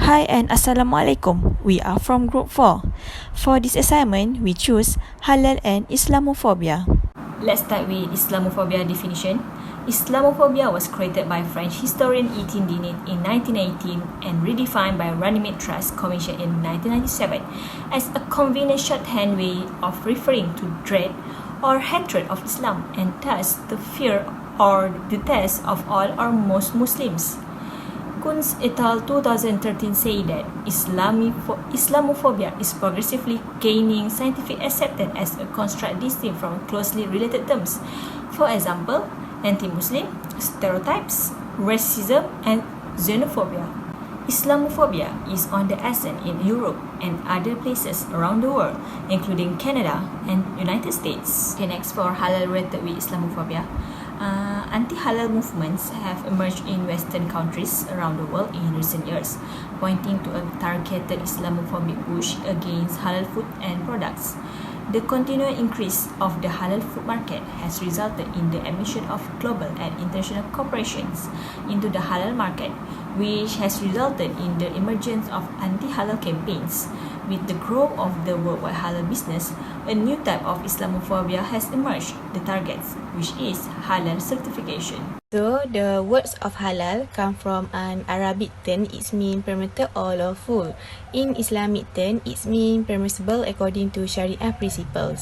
Hi and Assalamualaikum. We are from Group 4. For this assignment, we choose Halal and Islamophobia. Let's start with Islamophobia definition. Islamophobia was created by French historian Etienne Dinet in 1918 and redefined by Runnymede Trust Commission in 1997 as a convenient shorthand way of referring to dread or hatred of Islam and thus the fear or detest of all or most Muslims. Kunz et al. 2013 say that Islamophobia is progressively gaining scientific acceptance as a construct distinct from closely related terms. For example, anti-Muslim, stereotypes, racism, and xenophobia. Islamophobia is on the ascent in Europe and other places around the world, including Canada and United States. Okay, next for halal related with Islamophobia. Anti-halal movements have emerged in Western countries around the world in recent years, pointing to a targeted Islamophobic push against halal food and products. The continued increase of the halal food market has resulted in the admission of global and international corporations into the halal market, which has resulted in the emergence of anti-halal campaigns. With the growth of the worldwide halal business, a new type of Islamophobia has emerged, the targets, which is halal certification. So, the words of halal come from an Arabic term. It means permitted or lawful. In Islamic term, it means permissible according to Sharia principles.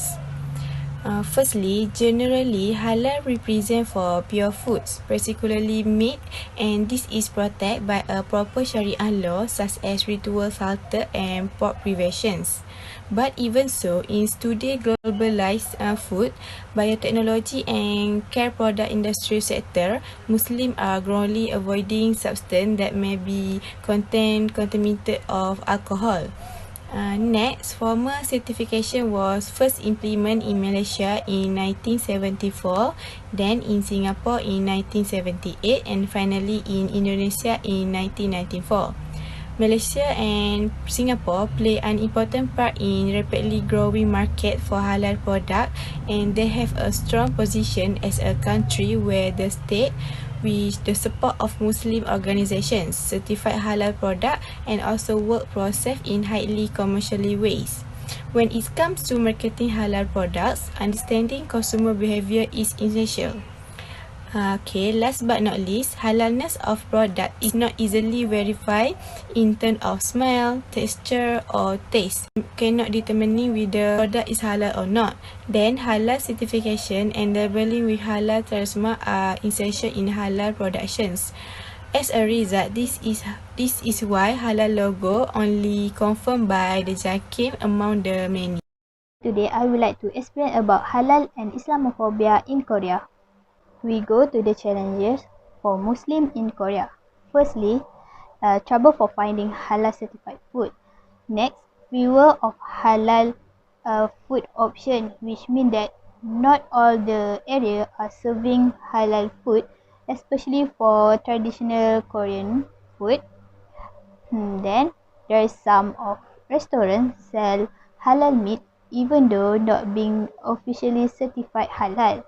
Firstly, generally, halal represent for pure foods, particularly meat, and this is protected by a proper Sharia law such as ritual slaughter and pork privations. But even so, in today's globalized food, biotechnology and care product industry sector, Muslims are growingly avoiding substances that may be contaminated of alcohol. Next, formal certification was first implemented in Malaysia in 1974, then in Singapore in 1978, and finally in Indonesia in 1994. Malaysia and Singapore play an important part in rapidly growing market for halal product, and they have a strong position as a country where the state, with the support of Muslim organizations, certified halal product and also work process in highly commercially ways. When it comes to marketing halal products, understanding consumer behavior is essential. Okay, last but not least, halalness of product is not easily verified in terms of smell, texture or taste. Cannot determine whether product is halal or not. Then, halal certification and labeling with halal trademark are essential in halal productions. As a result, this is why halal logo only confirmed by the Jakim among the many. Today, I would like to explain about halal and Islamophobia in Korea. We go to the challenges for Muslims in Korea. Firstly, trouble for finding halal certified food. Next, fewer of halal food option, which means that not all the area are serving halal food, especially for traditional Korean food. Then there is some of restaurants sell halal meat even though not being officially certified halal.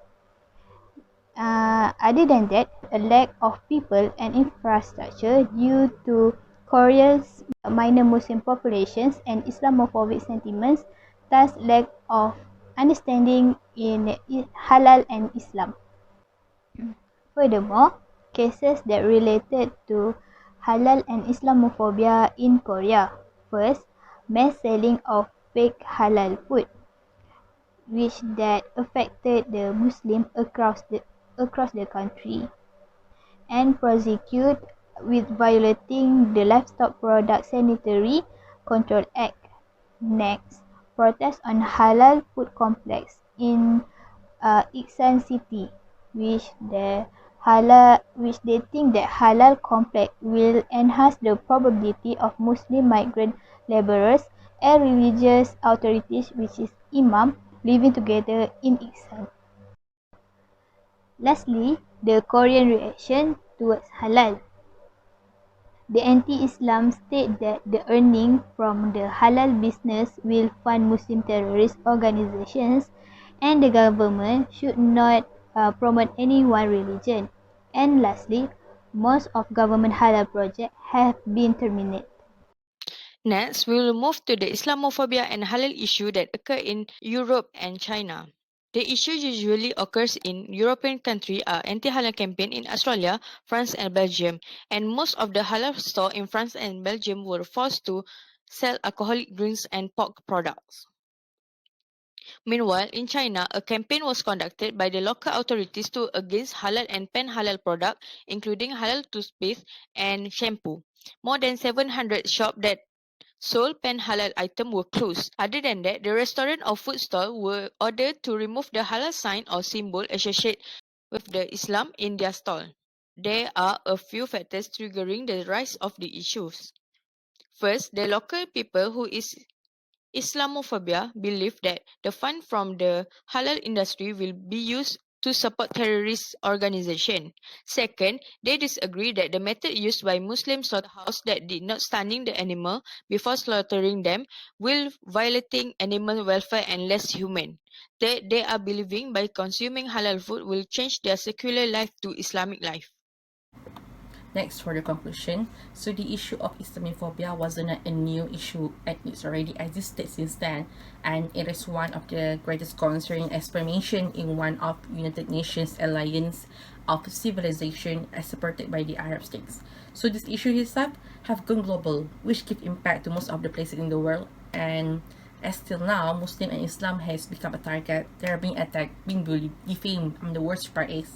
Other than that, a lack of people and infrastructure due to Korea's minor Muslim populations and Islamophobic sentiments, thus lack of understanding in halal and Islam. Furthermore, cases that related to halal and Islamophobia in Korea. First, mass selling of fake halal food, which that affected the Muslim across the country, and prosecute with violating the Livestock Product Sanitary Control Act. Next, protest on halal food complex in Iksan City, which they think that halal complex will enhance the probability of Muslim migrant laborers and religious authorities, which is imam, living together in Iksan. Lastly, the Korean reaction towards halal. The anti-Islam state that the earning from the halal business will fund Muslim terrorist organizations and the government should not promote any one religion. And lastly, most of government halal projects have been terminated. Next, we will move to the Islamophobia and halal issue that occur in Europe and China. The issue usually occurs in European countries are anti-halal campaign in Australia, France and Belgium, and most of the halal stores in France and Belgium were forced to sell alcoholic drinks and pork products. Meanwhile, in China, a campaign was conducted by the local authorities to against halal and pan-halal products, including halal toothpaste and shampoo. More than 700 shops that sold pan-halal items were closed. Other than that, the restaurant or food stall were ordered to remove the halal sign or symbol associated with the Islam in their stall. There are a few factors triggering the rise of the issues. First, the local people who is Islamophobia believe that the fund from the halal industry will be used to support terrorist organization. Second, they disagree that the method used by Muslim slaughterhouse that did not stunning the animal before slaughtering them will violating animal welfare and less human. They are believing by consuming halal food will change their secular life to Islamic life. Next, for the conclusion, so the issue of Islamophobia wasn't a new issue, and it's already existed since then, and it is one of the greatest concerns experimentation in one of United Nations Alliance of Civilization as supported by the Arab states. So this issue itself have gone global, which give impact to most of the places in the world, and as till now, Muslim and Islam has become a target. They are being attacked, being bullied, defamed, and the worst part is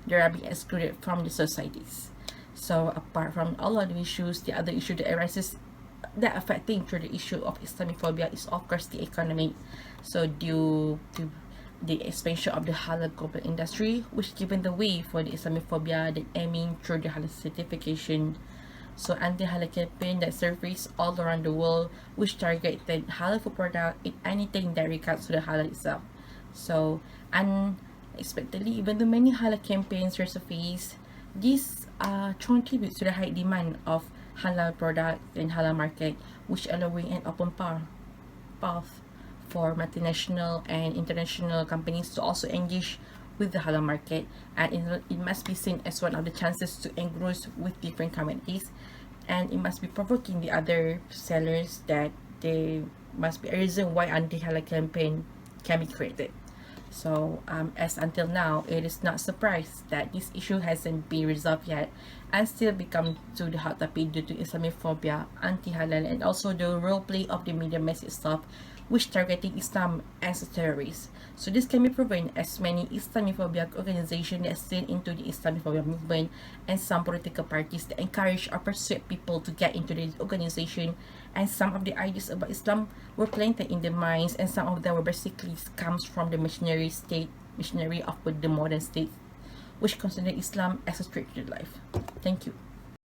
they are being excluded from the societies. So apart from all of the issues, the other issue that arises that affecting through the issue of Islamophobia is of course the economy. So due to the expansion of the halal global industry, which given the way for the Islamophobia that aiming through the halal certification. So anti-halal campaign that surface all around the world, which targeted halal food product in anything that regards to the halal itself. So unexpectedly, even though many halal campaigns resurface, this contributes to the high demand of halal product and halal market, which allowing an open path for multinational and international companies to also engage with the halal market, and it must be seen as one of the chances to engross with different communities, and it must be provoking the other sellers that there must be a reason why anti-halal campaign can be created. So as until now, it is not surprised that this issue hasn't been resolved yet and still become to the hot topic due to Islamophobia, anti-halal, and also the role play of the media mess itself, which targeting Islam as a terrorist. So this can be proven as many Islamophobic organizations that seen into the Islamophobia movement and some political parties that encourage or persuade people to get into the organization, and some of the ideas about Islam were planted in their minds, and some of them were basically comes from the missionary of the modern state, which consider Islam as a spiritual life. Thank you.